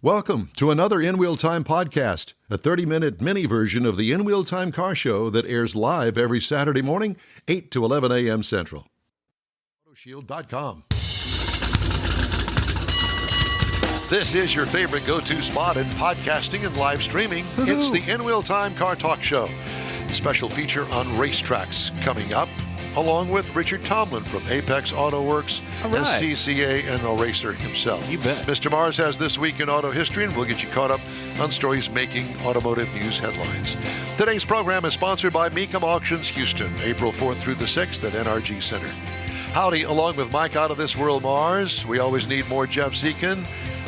Welcome to another In Wheel Time podcast, a 30-minute mini version of the In Wheel Time car show that airs live every Saturday morning, 8 to 11 a.m. Central. Autoshield.com. This is your favorite go-to spot in podcasting and live streaming. Woo-hoo. It's the In Wheel Time Car Talk Show. A special feature on racetracks coming up, along with Richard Tomlin from Apex Auto Works, SCCA, and a racer himself. You bet. Mr. Mars has This Week in Auto History, and we'll get you caught up on stories making automotive news headlines. Today's program is sponsored by Mecum Auctions Houston, April 4th through the 6th at NRG Center. Howdy, along with Mike Out of This World Mars. We always need more Jeff Zekin.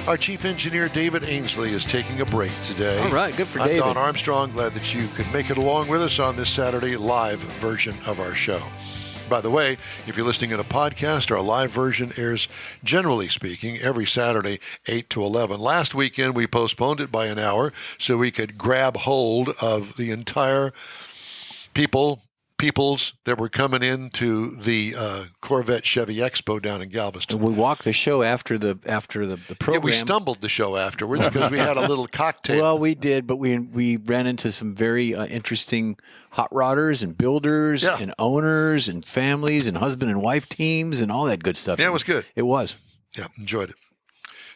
Our chief engineer, David Ainsley, is taking a break today. All right, good for I'm David. Don Armstrong. Glad that you could make it along with us on this Saturday live version of our show. By the way, if you're listening in a podcast, our live version airs, generally speaking, every Saturday, 8 to 11. Last weekend, we postponed it by an hour so we could grab hold of the entire peoples that were coming into the Corvette Chevy Expo down in Galveston. And we walked the show after the program. Yeah, we stumbled the show afterwards because we had a little cocktail. Well, we did, but we ran into some very interesting hot rodders and builders and owners and families and husband and wife teams and all that good stuff. Yeah, it was good. It was. Yeah, enjoyed it.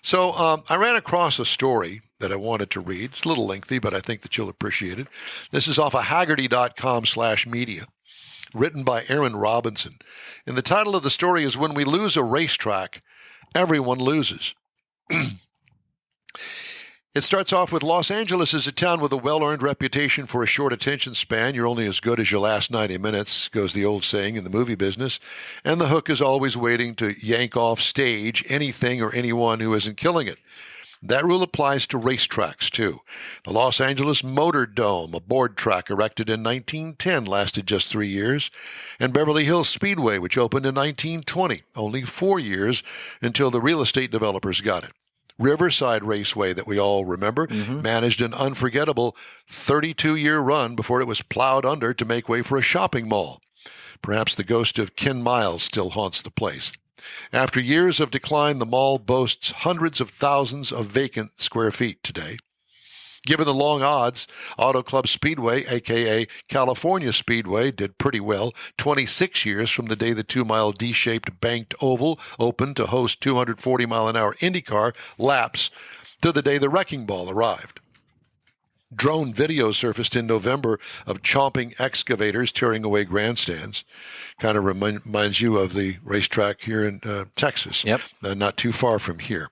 So I ran across a story that I wanted to read. It's a little lengthy, but I think that you'll appreciate it. This is off of Haggerty.com/media. Written by Aaron Robinson. And the title of the story is When We Lose a Racetrack, Everyone Loses. It starts off with Los Angeles is a town with a well-earned reputation for a short attention span. You're only as good as your last 90 minutes, goes the old saying in the movie business. And the hook is always waiting to yank off stage anything or anyone who isn't killing it. That rule applies to racetracks, too. The Los Angeles Motor Dome, a board track erected in 1910, lasted just 3 years. And Beverly Hills Speedway, which opened in 1920, only 4 years until the real estate developers got it. Riverside Raceway, that we all remember, managed an unforgettable 32-year run before it was plowed under to make way for a shopping mall. Perhaps the ghost of Ken Miles still haunts the place. After years of decline, the mall boasts hundreds of thousands of vacant square feet today. Given the long odds, Auto Club Speedway, a.k.a. California Speedway, did pretty well 26 years from the day the 2-mile D-shaped banked oval opened to host 240-mile-an-hour IndyCar laps to the day the wrecking ball arrived. Drone video surfaced in November of chomping excavators tearing away grandstands. Kind of reminds you of the racetrack here in Texas, not too far from here.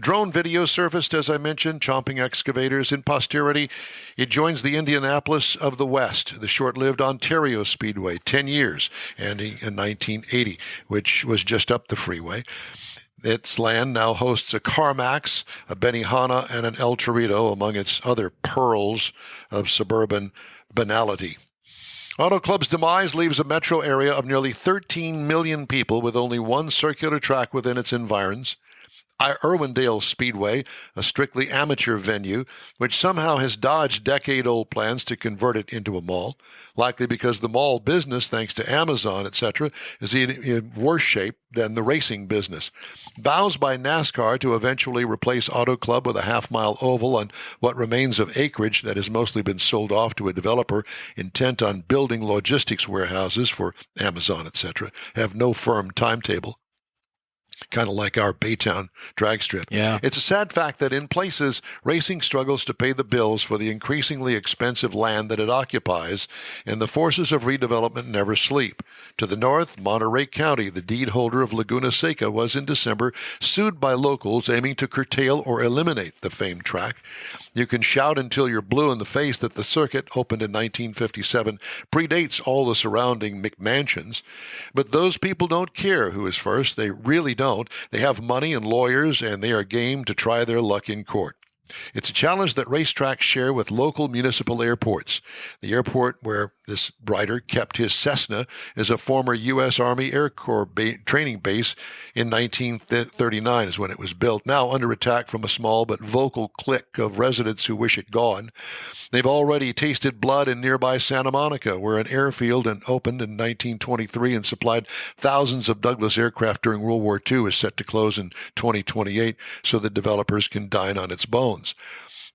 Drone video surfaced, as I mentioned, chomping excavators. In posterity, it joins the Indianapolis of the West, the short-lived Ontario Speedway, 10 years, ending in 1980, which was just up the freeway. Its land now hosts a CarMax, a Benihana, and an El Torito, among its other pearls of suburban banality. Auto Club's demise leaves a metro area of nearly 13 million people with only one circular track within its environs. Irwindale Speedway, a strictly amateur venue, which somehow has dodged decade-old plans to convert it into a mall, likely because the mall business, thanks to Amazon, etc., is in worse shape than the racing business. Vows by NASCAR to eventually replace Auto Club with a half-mile oval on what remains of acreage that has mostly been sold off to a developer intent on building logistics warehouses for Amazon, etc., have no firm timetable. Kind of like our Baytown drag strip. Yeah. It's a sad fact that in places, racing struggles to pay the bills for the increasingly expensive land that it occupies, and the forces of redevelopment never sleep. To the north, Monterey County, the deed holder of Laguna Seca, was in December sued by locals aiming to curtail or eliminate the famed track. You can shout until you're blue in the face that the circuit, opened in 1957, predates all the surrounding McMansions. But those people don't care who is first. They really don't. They have money and lawyers, and they are game to try their luck in court. It's a challenge that racetracks share with local municipal airports. The airport where This writer kept his Cessna as a former U.S. Army Air Corps training base in 1939 is when it was built, now under attack from a small but vocal clique of residents who wish it gone. They've already tasted blood in nearby Santa Monica, where an airfield opened in 1923 and supplied thousands of Douglas aircraft during World War II is set to close in 2028 so that developers can dine on its bones.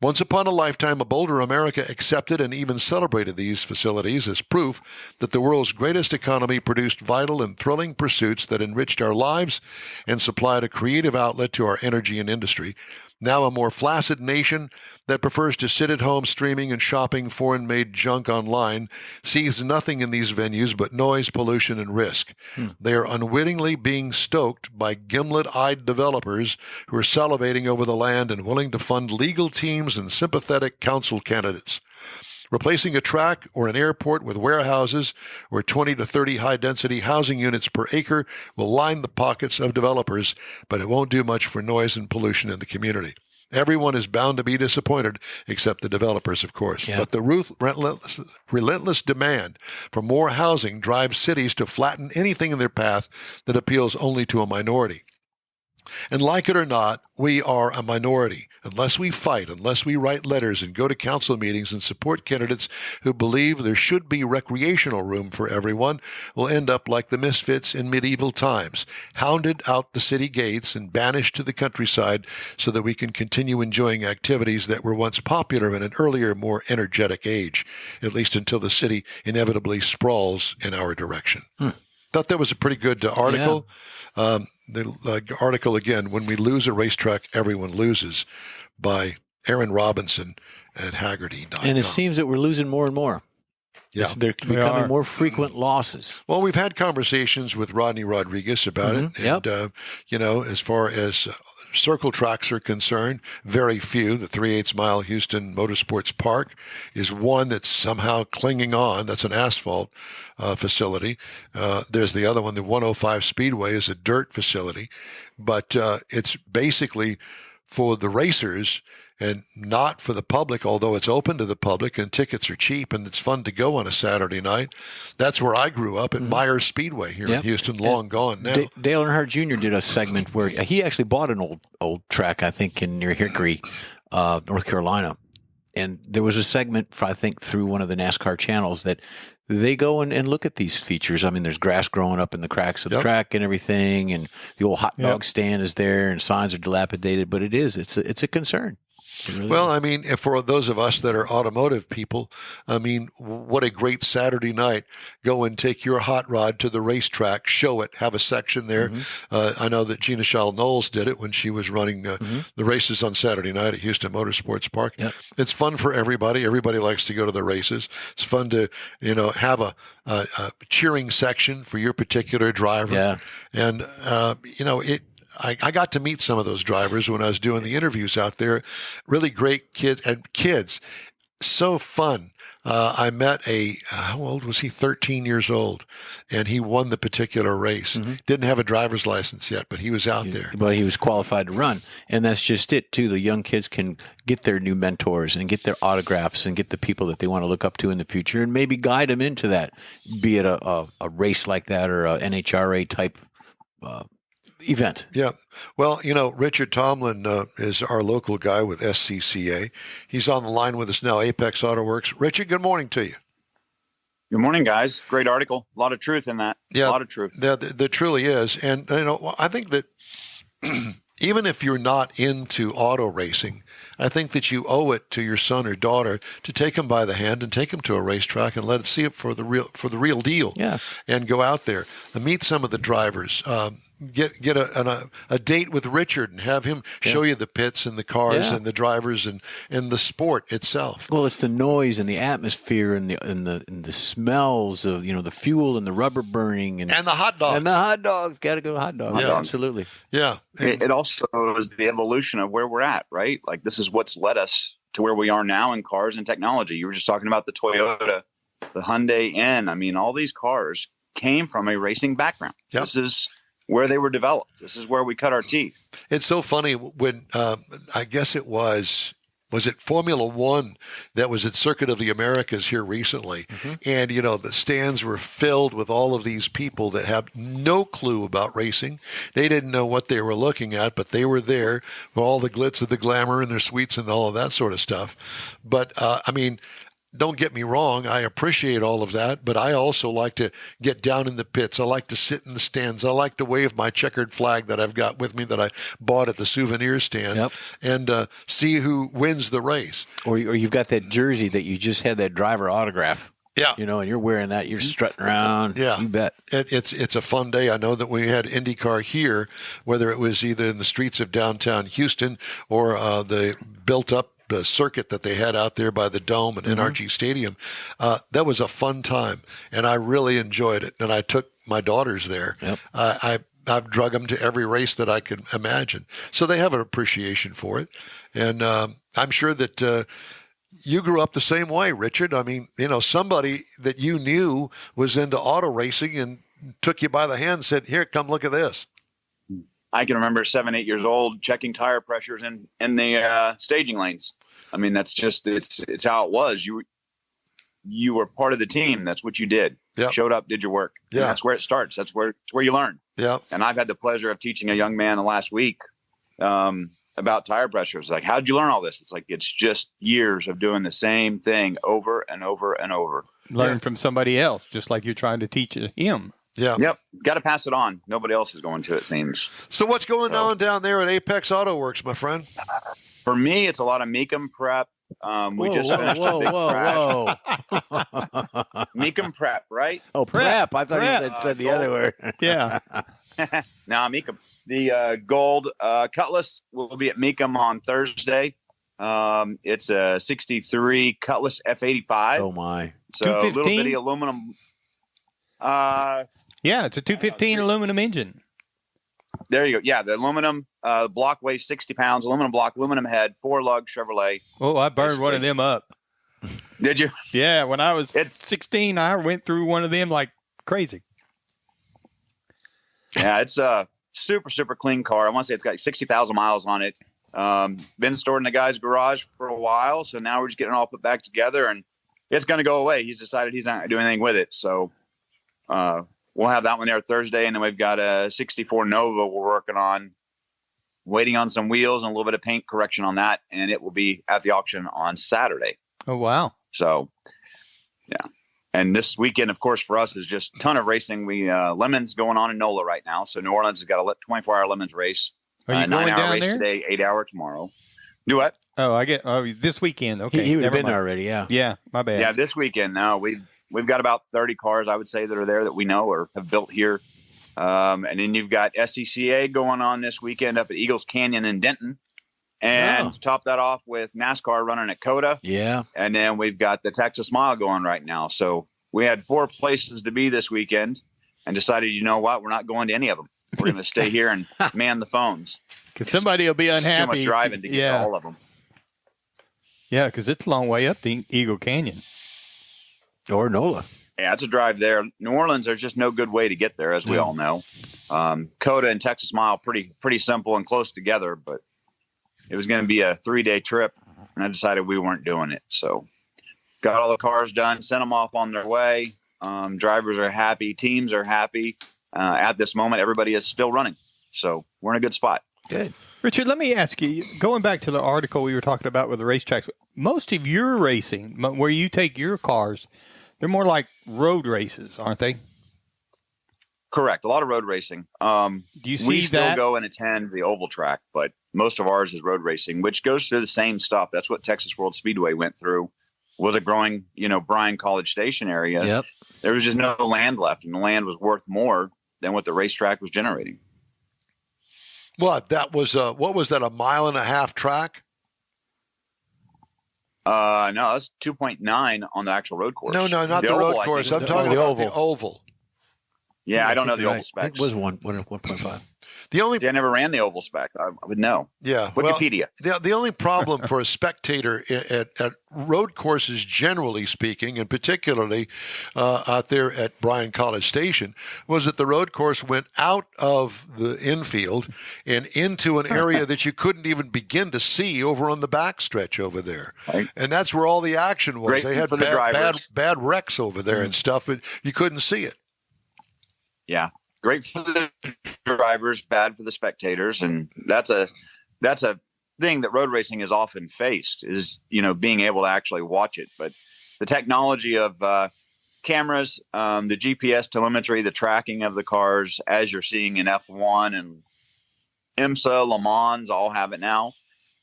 Once upon a lifetime, a bolder America accepted and even celebrated these facilities as proof that the world's greatest economy produced vital and thrilling pursuits that enriched our lives and supplied a creative outlet to our energy and industry. Now a more flaccid nation that prefers to sit at home streaming and shopping foreign-made junk online sees nothing in these venues but noise, pollution, and risk. They are unwittingly being stoked by gimlet-eyed developers who are salivating over the land and willing to fund legal teams and sympathetic council candidates. Replacing a track or an airport with warehouses or 20 to 30 high-density housing units per acre will line the pockets of developers, but it won't do much for noise and pollution in the community. Everyone is bound to be disappointed, except the developers, of course. Yeah. But the relentless demand for more housing drives cities to flatten anything in their path that appeals only to a minority. And like it or not, we are a minority. Unless we fight, unless we write letters and go to council meetings and support candidates who believe there should be recreational room for everyone, we'll end up like the misfits in medieval times, hounded out the city gates and banished to the countryside so that we can continue enjoying activities that were once popular in an earlier, more energetic age, at least until the city inevitably sprawls in our direction. Thought that was a pretty good article. Yeah. The article, again, When We Lose a Racetrack, Everyone Loses, by Aaron Robinson at Haggerty.com. And it seems that we're losing more and more. Yeah. They're becoming more frequent losses. Well, we've had conversations with Rodney Rodriguez about it. Yep. And, as far as circle tracks are concerned, very few. The 3/8 mile Houston Motorsports Park is one that's somehow clinging on. That's an asphalt facility. There's the other one, the 105 Speedway, is a dirt facility. But it's basically for the racers and not for the public, although it's open to the public and tickets are cheap and it's fun to go on a Saturday night. That's where I grew up at Myers Speedway here in Houston, long gone now. Dale Earnhardt Jr. did a segment where he actually bought an old track, I think, near Hickory, North Carolina. And there was a segment, I think, through one of the NASCAR channels that they go and look at these features. I mean, there's grass growing up in the cracks of the track and everything, and the old hot dog stand is there, and signs are dilapidated. But it's a concern. Really well, I mean, for those of us that are automotive people, I mean, what a great Saturday night. Go and take your hot rod to the racetrack, show it, have a section there. I know that Gina Shaw Knowles did it when she was running the races on Saturday night at Houston Motorsports Park. Yep. It's fun for everybody. Everybody likes to go to the races. It's fun to, have a cheering section for your particular driver. Yeah. And, I got to meet some of those drivers when I was doing the interviews out there. Really great kids. So fun. I met how old was he? 13 years old. And he won the particular race. Didn't have a driver's license yet, but he was out there. But he was qualified to run. And that's just it, too. The young kids can get their new mentors and get their autographs and get the people that they want to look up to in the future and maybe guide them into that, be it a race like that or a NHRA type event. Yeah. Well, Richard Tomlin is our local guy with SCCA. He's on the line with us now, Apex Auto Works. Richard, good morning to you. Good morning, guys. Great article. A lot of truth in that. Yeah, a lot of truth. There truly is. And, I think that even if you're not into auto racing, I think that you owe it to your son or daughter to take them by the hand and take them to a racetrack and let it see it for the real deal. Yeah. And go out there and meet some of the drivers. Get a date with Richard and have him show you the pits and the cars and the drivers and the sport itself. Well, it's the noise and the atmosphere and the smells of the fuel and the rubber burning and the hot dogs. And the hot dogs. Got to go hot dogs. Yeah. Absolutely. Yeah. It also is the evolution of where we're at, right? Like this is what's led us to where we are now in cars and technology. You were just talking about the Toyota, the Hyundai N. I mean, all these cars came from a racing background. Yep. This is where they were developed. This is where we cut our teeth. It's so funny when I guess it was was it Formula One that was at Circuit of the Americas here recently. And, the stands were filled with all of these people that have no clue about racing. They didn't know what they were looking at, but they were there for all the glitz and the glamour and their sweets and all of that sort of stuff. But, don't get me wrong, I appreciate all of that, but I also like to get down in the pits. I like to sit in the stands. I like to wave my checkered flag that I've got with me that I bought at the souvenir stand and see who wins the race. Or you've got that jersey that you just had that driver autograph. Yeah. And you're wearing that. You're strutting around. Yeah. You bet. It's a fun day. I know that we had IndyCar here, whether it was either in the streets of downtown Houston or the built-up circuit that they had out there by the Dome and NRG Stadium. That was a fun time, and I really enjoyed it. And I took my daughters there. Yep. I've drug them to every race that I could imagine. So they have an appreciation for it. And I'm sure that you grew up the same way, Richard. I mean, somebody that you knew was into auto racing and took you by the hand and said, here, come look at this. I can remember 7, 8 years old checking tire pressures in the staging lanes. I mean, that's just it's how it was. You were part of the team. That's what you did. Yep. Showed up, did your work. Yeah. And that's where it starts. It's where you learn. Yeah. And I've had the pleasure of teaching a young man the last week about tire pressures. Like, how did you learn all this? It's like it's just years of doing the same thing over and over and over. Learn from somebody else, just like you're trying to teach him. Yeah. Yep. Got to pass it on. Nobody else is going to, it seems. So what's going on down there at Apex Auto Works, my friend? For me, it's a lot of Mecum prep. We just finished a big crash. Mecum prep, right? Oh, prep. I thought you said the other word. Yeah. Now, Mecum. The gold Cutlass will be at Mecum on Thursday. It's a 63 Cutlass F85. Oh, my. So a little bitty aluminum. Yeah, it's a 215 aluminum engine. There you go. Yeah, the aluminum block weighs 60 pounds. Aluminum block, aluminum head, 4-lug Chevrolet. Oh, I burned one of them up. Did you? Yeah, when I was 16, I went through one of them like crazy. Yeah, it's a super, super clean car. I want to say it's got 60,000 miles on it. Been stored in the guy's garage for a while, so now we're just getting it all put back together, and it's going to go away. He's decided he's not going to do anything with it, so we'll have that one there Thursday, and then we've got a 64 Nova we're working on, waiting on some wheels and a little bit of paint correction on that, and it will be at the auction on Saturday. Oh, wow. So, yeah. And this weekend, of course, for us is just a ton of racing. We Lemons going on in NOLA right now. So New Orleans has got a 24-hour Lemons race. Are you going 9-hour down race there? today, 8-hour tomorrow. Do what? Oh, this weekend. Okay. He would have never been mind. there already, yeah. Yeah, my bad. Yeah, this weekend. No, we've got about 30 cars, I would say, that are there that we know or have built here. And then you've got SCCA going on this weekend up at Eagles Canyon in Denton. And to top that off with NASCAR running at COTA. Yeah. And then we've got the Texas Mile going right now. So we had 4 places to be this weekend and decided, you know what? We're not going to any of them. We're going to stay here and man the phones. Because somebody will be unhappy. Too much driving to get to all of them. Yeah, because it's a long way up the Eagle Canyon. Or NOLA. Yeah, it's a drive there. New Orleans, there's just no good way to get there, as we all know. COTA and Texas Mile, pretty simple and close together, but it was going to be a 3-day trip, and I decided we weren't doing it. So got all the cars done, sent them off on their way. Drivers are happy. Teams are happy. At this moment, everybody is still running. So we're in a good spot. Good. Richard, let me ask you, going back to the article we were talking about with the racetracks, most of your racing, where you take your cars, they're more like road races, aren't they? Correct. A lot of road racing. Do you see we still that? go and attend the oval track, but most of ours is road racing, which goes through the same stuff. That's what Texas World Speedway went through. Was a growing, Bryan College Station area. Yep. There was just no land left, and the land was worth more than what the racetrack was generating. What was what was that, a 1.5-mile track? No, that's 2.9 on the actual road course. No, not the road oval, course. I think, I'm talking about the oval. Yeah, I don't know the oval I think specs. it was 1.5. The only See, I never ran the oval spec. I would know. Yeah. Wikipedia. Well, the only problem for a spectator at road courses, generally speaking, and particularly out there at Bryan College Station, was that the road course went out of the infield and into an area that you couldn't even begin to see over on the backstretch over there. Right. And that's where all the action was. Great They had for the drivers. bad wrecks over there and stuff, but you couldn't see it. Yeah. Great for the drivers, bad for the spectators. And that's a thing that road racing is often faced, is, being able to actually watch it. But the technology of cameras, the GPS telemetry, the tracking of the cars, as you're seeing in F1 and IMSA, Le Mans, all have it now.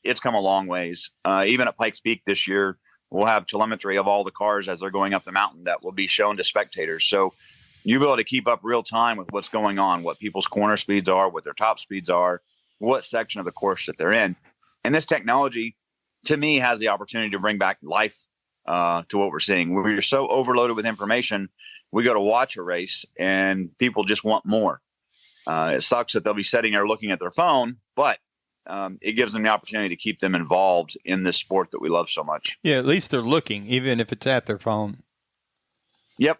It's come a long ways. Even at Pikes Peak this year, we'll have telemetry of all the cars as they're going up the mountain that will be shown to spectators. So you'll be able to keep up real time with what's going on, what people's corner speeds are, what their top speeds are, what section of the course that they're in. And this technology, to me, has the opportunity to bring back life to what we're seeing. We're so overloaded with information, we go to watch a race and people just want more. It sucks that they'll be sitting there looking at their phone, but it gives them the opportunity to keep them involved in this sport that we love so much. Yeah, at least they're looking, even if it's at their phone. Yep.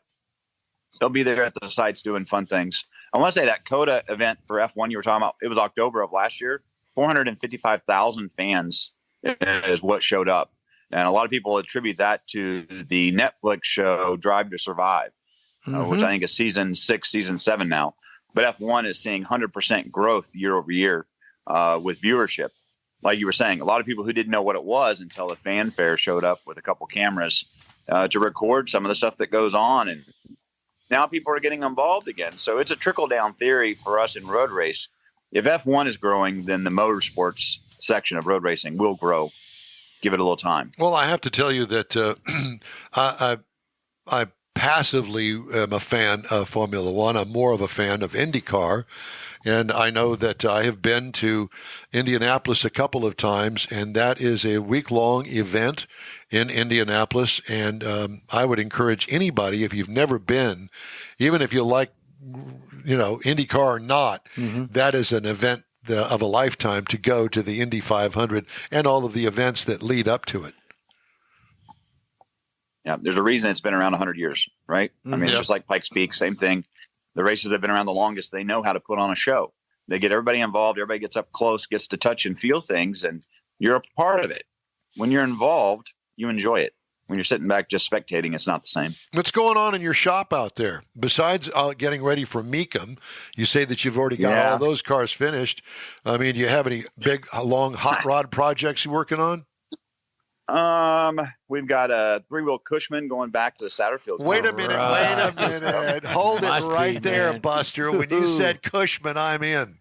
They'll be there at the sites doing fun things. I want to say that COTA event for F1 you were talking about, it was October of last year. 455,000 fans is what showed up. And a lot of people attribute that to the Netflix show Drive to Survive, which I think is season 6, season 7 now. But F1 is seeing 100% growth year over year with viewership. Like you were saying, a lot of people who didn't know what it was until the fanfare showed up with a couple cameras to record some of the stuff that goes on. And now people are getting involved again. So it's a trickle-down theory for us in road race. If F1 is growing, then the motorsports section of road racing will grow. Give it a little time. Well, I have to tell you that I passively am a fan of Formula One. I'm more of a fan of IndyCar. And I know that I have been to Indianapolis a couple of times, and that is a week-long event in Indianapolis. And I would encourage anybody, if you've never been, even if you like, IndyCar or not, that is an event of a lifetime to go to the Indy 500 and all of the events that lead up to it. Yeah, there's a reason it's been around 100 years, right? I mean, it's just like Pikes Peak, same thing. The races that have been around the longest, they know how to put on a show. They get everybody involved. Everybody gets up close, gets to touch and feel things, and you're a part of it. When you're involved, you enjoy it. When you're sitting back just spectating, it's not the same. What's going on in your shop out there? Besides getting ready for Mecum, you say that you've already got all those cars finished. I mean, do you have any big, long hot rod projects you're working on? We've got a 3-wheel Cushman going back to the Satterfield. Wait a minute. Hold it right there, Buster. When you said Cushman, I'm in.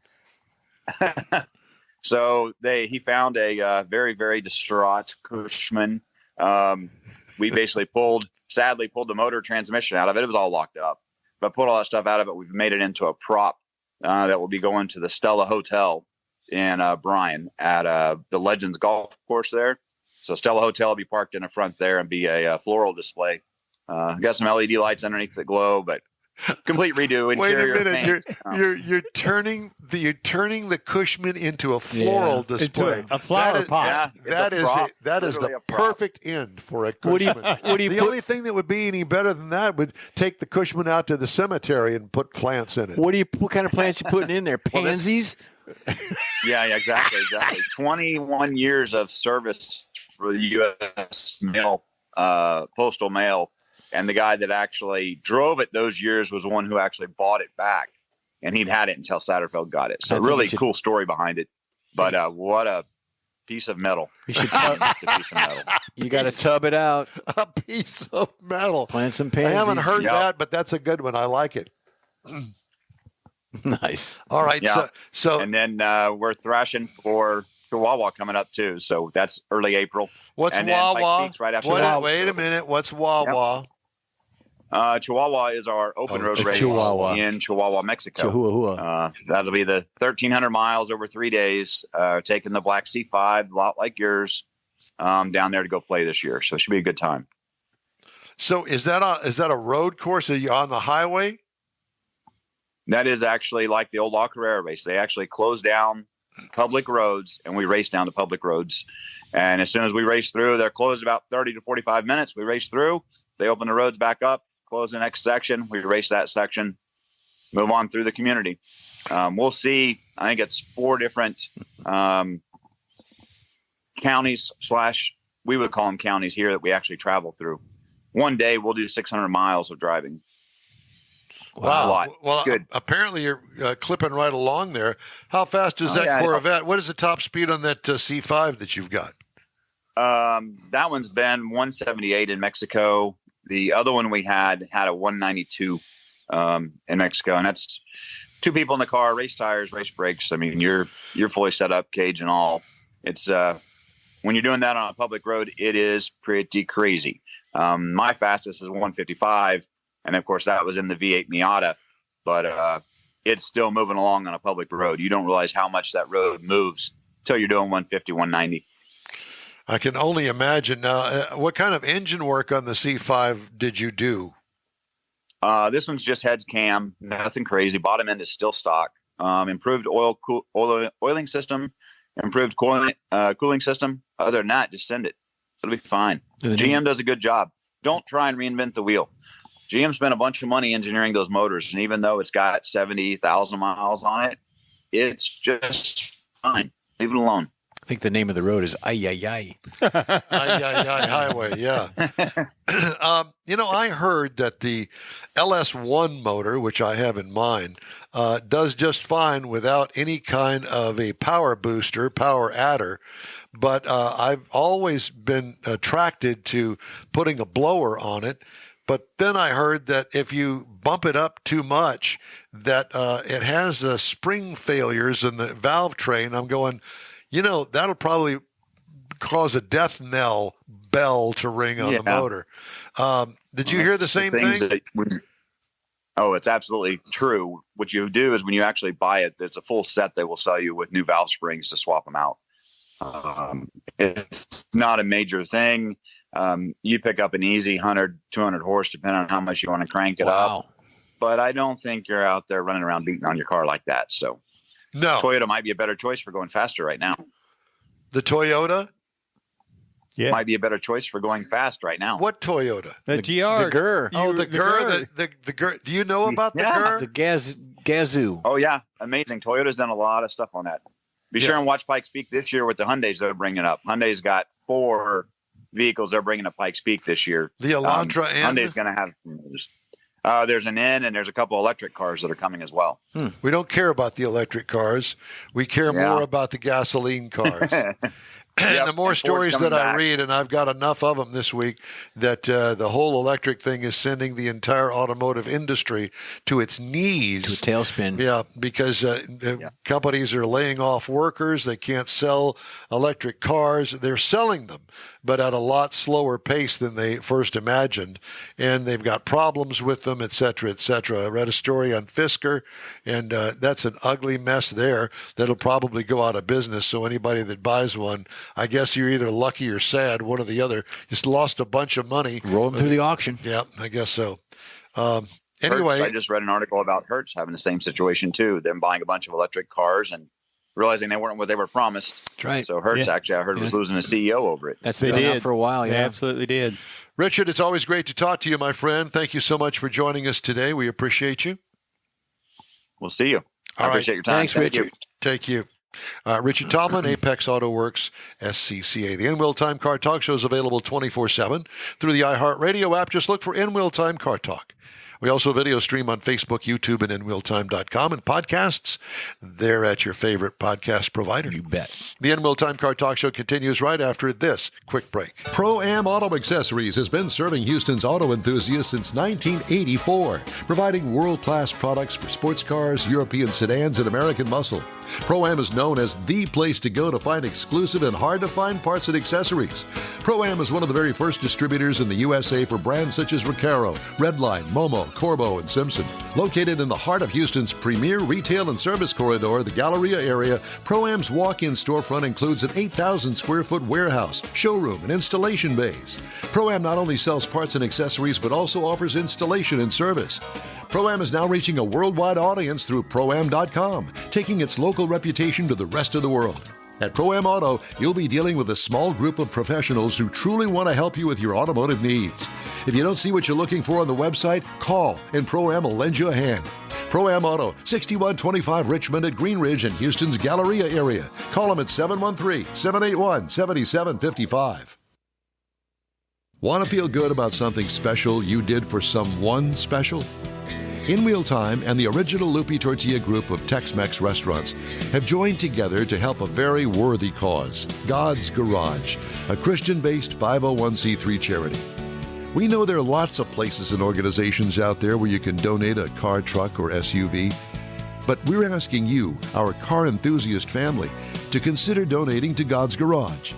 So he found a very, very distraught Cushman. We basically sadly pulled the motor transmission out of it. It was all locked up, but pulled all that stuff out of it. We've made it into a prop that will be going to the Stella Hotel in Bryan at the Legends Golf Course there. So Stella Hotel will be parked in the front there and be a floral display. Got some LED lights underneath that glow, but complete redo. Interior Wait a minute, paint. you're turning the Cushman into a floral display. Into a flower pot. That is the perfect end for a Cushman. The only thing that would be any better than that would take the Cushman out to the cemetery and put plants in it. What kind of plants you putting in there? Pansies? Yeah, exactly. 21 years of service for the U.S. mail, postal mail. And the guy that actually drove it those years was the one who actually bought it back. And he'd had it until Satterfield got it. So really cool story behind it. But what a piece of metal. You should a piece of metal. You got to tub it out. A piece of metal. Plant some pansies. I haven't heard that, but that's a good one. I like it. Nice. All right. Yeah. So and then we're thrashing for Chihuahua coming up too. So that's early April. What's and Wawa? Right after that. Wait a minute. What's Wawa? Chihuahua is our open road race in Chihuahua, Mexico. Chihuahua. That'll be the 1,300 miles over 3 days, taking the Black C5, a lot like yours, down there to go play this year. So it should be a good time. So is that a road course? Are you on the highway? That is actually like the old La Carrera race. They actually close down public roads, and we race down to public roads. And as soon as we race through, they're closed about 30 to 45 minutes. We race through, they open the roads back up, close the next section. We race that section, move on through the community. We'll see, I think it's 4 different counties / we would call them counties here that we actually travel through. One day we'll do 600 miles of driving. Wow. A lot. Well, it's good. Apparently you're clipping right along there. How fast is that Corvette? What is the top speed on that C5 that you've got? That one's been 178 in Mexico. The other one we had a 192 in Mexico, and that's 2 people in the car, race tires, race brakes. I mean, you're fully set up, cage and all. It's when you're doing that on a public road, it is pretty crazy. My fastest is 155. And of course, that was in the V8 Miata, but it's still moving along on a public road. You don't realize how much that road moves until you're doing 150, 190. I can only imagine. Now, what kind of engine work on the C5 did you do? This one's just heads cam, nothing crazy. Bottom end is still stock. Improved oiling system, improved cooling system. Other than that, just send it. It'll be fine. GM does a good job. Don't try and reinvent the wheel. GM spent a bunch of money engineering those motors, and even though it's got 70,000 miles on it, it's just fine. Leave it alone. I think the name of the road is Ay Ay Ay. Ay Ay Ay Highway, yeah. I heard that the LS1 motor, which I have in mind, does just fine without any kind of a power booster, power adder. But I've always been attracted to putting a blower on it. But then I heard that if you bump it up too much, that it has spring failures in the valve train. I'm going, that'll probably cause a death knell bell to ring on the motor. Did you hear the same thing? It's absolutely true. What you do is when you actually buy it, there's a full set they will sell you with new valve springs to swap them out. It's not a major thing. You pick up an easy 100, 200 horse, depending on how much you want to crank it up. But I don't think you're out there running around beating on your car like that. So no, Toyota might be a better choice for going faster right now. The Toyota? Yeah. Might be a better choice for going fast right now. What Toyota? The GR. The GR. Oh, the GR. The GR. Do you know about the GR? The Gazoo. Oh, yeah. Amazing. Toyota's done a lot of stuff on that. Be sure and watch Pikes Peak this year with the Hyundais they're bringing up. Hyundai's got 4 vehicles they're bringing to Pikes Peak this year. The Elantra N? Hyundai's going to have there's an N, and there's a couple electric cars that are coming as well. We don't care about the electric cars. We care more about the gasoline cars. And the more stories that I read, and I've got enough of them this week, that the whole electric thing is sending the entire automotive industry to its knees. To a tailspin. Yeah, because companies are laying off workers. They can't sell electric cars. They're selling them, but at a lot slower pace than they first imagined. And they've got problems with them, et cetera, et cetera. I read a story on Fisker, and that's an ugly mess there that'll probably go out of business. So anybody that buys one, I guess you're either lucky or sad, one or the other. Just lost a bunch of money. Rolling through the auction. Yeah, I guess so. Anyway. Hertz, I just read an article about Hertz having the same situation too. Them buying a bunch of electric cars and realizing they weren't what they were promised. That's right. So Hertz actually, I heard, was losing a CEO over it. That's been out for a while, They absolutely did. Richard, it's always great to talk to you, my friend. Thank you so much for joining us today. We appreciate you. We'll see you. I appreciate your time. Thanks, Richard. Thank you. Richard Tomlin, Apex Auto Works, SCCA. The N-Wheel Time Car Talk Show is available 24/7 through the iHeartRadio app. Just look for N-Wheel Time Car Talk. We also video stream on Facebook, YouTube, and nwheeltime.com, and podcasts. They're at your favorite podcast provider. You bet. The N-Wheel Time Car Talk Show continues right after this quick break. Pro-Am Auto Accessories has been serving Houston's auto enthusiasts since 1984, providing world-class products for sports cars, European sedans, and American muscle. Pro-Am is known as the place to go to find exclusive and hard-to-find parts and accessories. Pro-Am is one of the very first distributors in the USA for brands such as Recaro, Redline, Momo, Corbo, and Simpson. Located in the heart of Houston's premier retail and service corridor, the Galleria area, Pro-Am's walk-in storefront includes an 8,000 square foot warehouse, showroom, and installation bays. Pro-Am not only sells parts and accessories, but also offers installation and service. Pro-Am is now reaching a worldwide audience through Pro-Am.com, taking its local reputation to the rest of the world. At Pro-Am Auto, you'll be dealing with a small group of professionals who truly want to help you with your automotive needs. If you don't see what you're looking for on the website, call and Pro-Am will lend you a hand. Pro-Am Auto, 6125 Richmond at Green Ridge in Houston's Galleria area. Call them at 713-781-7755. Want to feel good about something special you did for someone special? In Wheel Time and the original Lupi Tortilla group of Tex-Mex restaurants have joined together to help a very worthy cause, God's Garage, a Christian-based 501c3 charity. We know there are lots of places and organizations out there where you can donate a car, truck, or SUV, but we're asking you, our car enthusiast family, to consider donating to God's Garage.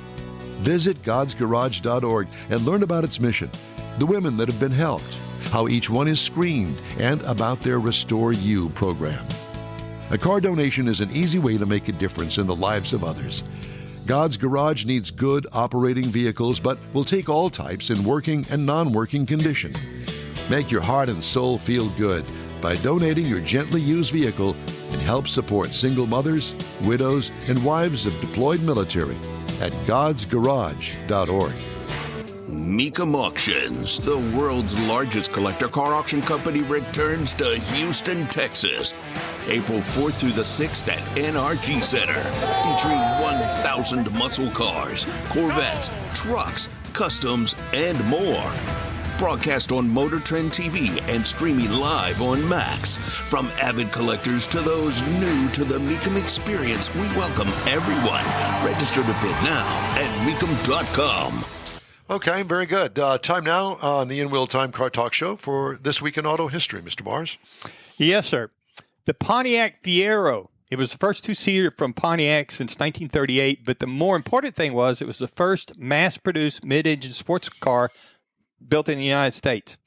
Visit godsgarage.org and learn about its mission, the women that have been helped, how each one is screened, and about their Restore You program. A car donation is an easy way to make a difference in the lives of others. God's Garage needs good operating vehicles, but will take all types in working and non-working condition. Make your heart and soul feel good by donating your gently used vehicle and help support single mothers, widows, and wives of deployed military at godsgarage.org. Mecum Auctions, the world's largest collector car auction company, returns to Houston, Texas, April 4th through the 6th at NRG Center, featuring 1,000 muscle cars, Corvettes, trucks, customs, and more. Broadcast on Motor Trend TV and streaming live on Max. From avid collectors to those new to the Mecum experience, we welcome everyone. Register to bid now at mecum.com. Okay, very good. Time now on the In-Wheel Time Car Talk Show for This Week in Auto History. Mr. Mars? Yes, sir. The Pontiac Fiero. It was the first two-seater from Pontiac since 1938, but the more important thing was it was the first mass-produced mid-engine sports car built in the United States.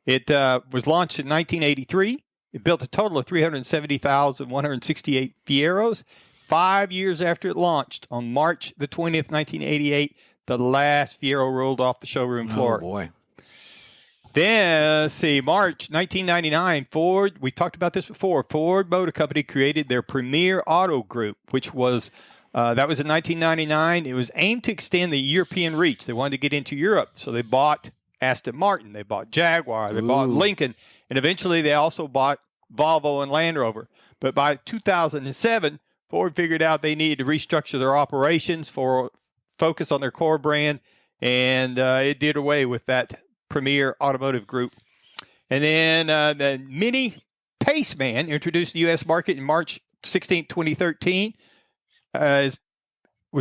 It was launched in 1983. It built a total of 370,168 Fieros. 5 years after it launched, on March the 20th, 1988, the last Fiero rolled off the showroom floor. Oh, boy. Then, let's see, March 1999, Ford, we talked about this before, Ford Motor Company created their Premier Auto Group, which was, that was in 1999. It was aimed to extend the European reach. They wanted to get into Europe, so they bought Aston Martin, they bought Jaguar, they bought Lincoln, and eventually they also bought Volvo and Land Rover. But by 2007, Ford figured out they needed to restructure their operations for focus on their core brand, and it did away with that Premier Automotive Group. And then the Mini Paceman, introduced to the U.S. market in March 16, 2013, was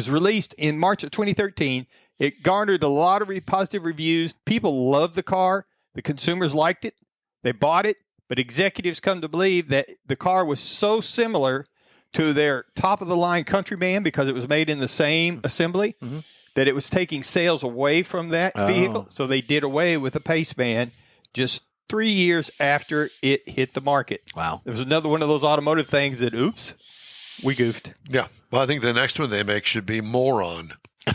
released in March of 2013. It garnered a lot of positive reviews. People loved the car. The consumers liked it. They bought it. But executives come to believe that the car was so similar to their top-of-the-line Countryman, because it was made in the same assembly, that it was taking sales away from that vehicle. So they did away with the Paceman just 3 years after it hit the market. Wow. It was another one of those automotive things that, oops, we goofed. Yeah. Well, I think the next one they make should be Moron.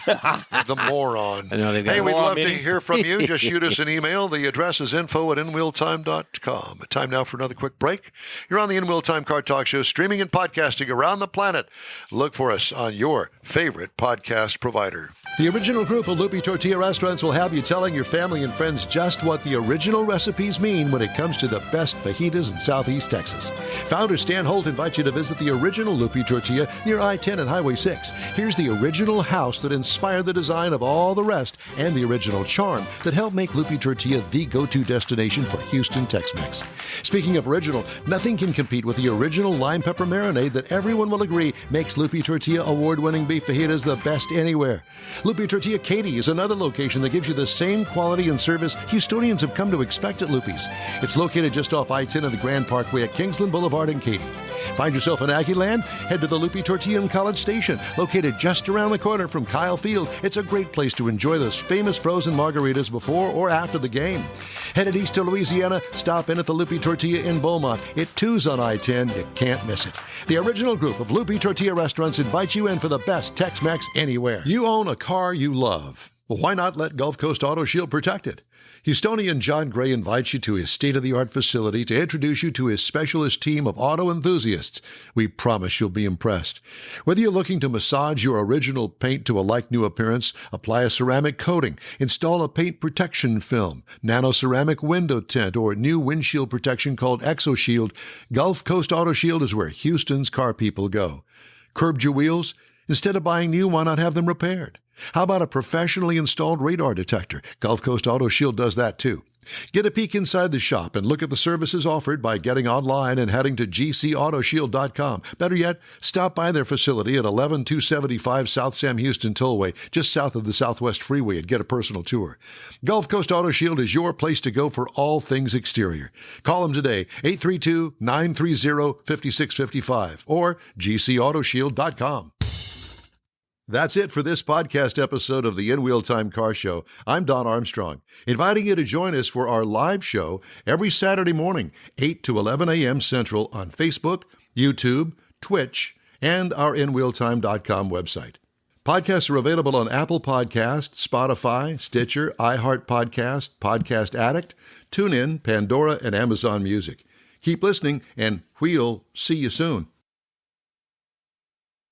The Moron. I know they've got Hey, a we'd Moron love to Mini. hear from you. Just shoot us an email. The address is info@inwheeltime.com. Time now for another quick break. You're on the In-Wheel Time Car Talk Show, streaming and podcasting around the planet. Look for us on your favorite podcast provider. The original group of Lupi Tortilla restaurants will have you telling your family and friends just what the original recipes mean when it comes to the best fajitas in Southeast Texas. Founder Stan Holt invites you to visit the original Lupi Tortilla near I-10 and Highway 6. Here's the original house that inspired the design of all the rest, and the original charm that helped make Lupi Tortilla the go-to destination for Houston Tex-Mex. Speaking of original, nothing can compete with the original lime pepper marinade that everyone will agree makes Lupi Tortilla award-winning beef fajitas the best anywhere. Lupi Tortilla Katy is another location that gives you the same quality and service Houstonians have come to expect at Lupi's. It's located just off I-10 and the Grand Parkway at Kingsland Boulevard in Katy. Find yourself in Aggieland? Head to the Lupe Tortilla in College Station, located just around the corner from Kyle Field. It's a great place to enjoy those famous frozen margaritas before or after the game. Headed east to Louisiana, stop in at the Lupe Tortilla in Beaumont. It too's on I-10. You can't miss it. The original group of Lupe Tortilla restaurants invites you in for the best Tex-Mex anywhere. You own a car you love. Well, why not let Gulf Coast Auto Shield protect it? Houstonian John Gray invites you to his state-of-the-art facility to introduce you to his specialist team of auto enthusiasts. We promise you'll be impressed. Whether you're looking to massage your original paint to a like-new appearance, apply a ceramic coating, install a paint protection film, nano-ceramic window tint, or new windshield protection called ExoShield, Gulf Coast Auto Shield is where Houston's car people go. Curbed your wheels? Instead of buying new, why not have them repaired? How about a professionally installed radar detector? Gulf Coast Auto Shield does that too. Get a peek inside the shop and look at the services offered by getting online and heading to gcautoshield.com. Better yet, stop by their facility at 11275 South Sam Houston Tollway, just south of the Southwest Freeway, and get a personal tour. Gulf Coast Auto Shield is your place to go for all things exterior. Call them today, 832-930-5655 or gcautoshield.com. That's it for this podcast episode of the In Wheel Time Car Show. I'm Don Armstrong, inviting you to join us for our live show every Saturday morning, 8 to 11 a.m. Central on Facebook, YouTube, Twitch, and our InWheelTime.com website. Podcasts are available on Apple Podcasts, Spotify, Stitcher, iHeart Podcast, Podcast Addict, TuneIn, Pandora, and Amazon Music. Keep listening, and we'll see you soon.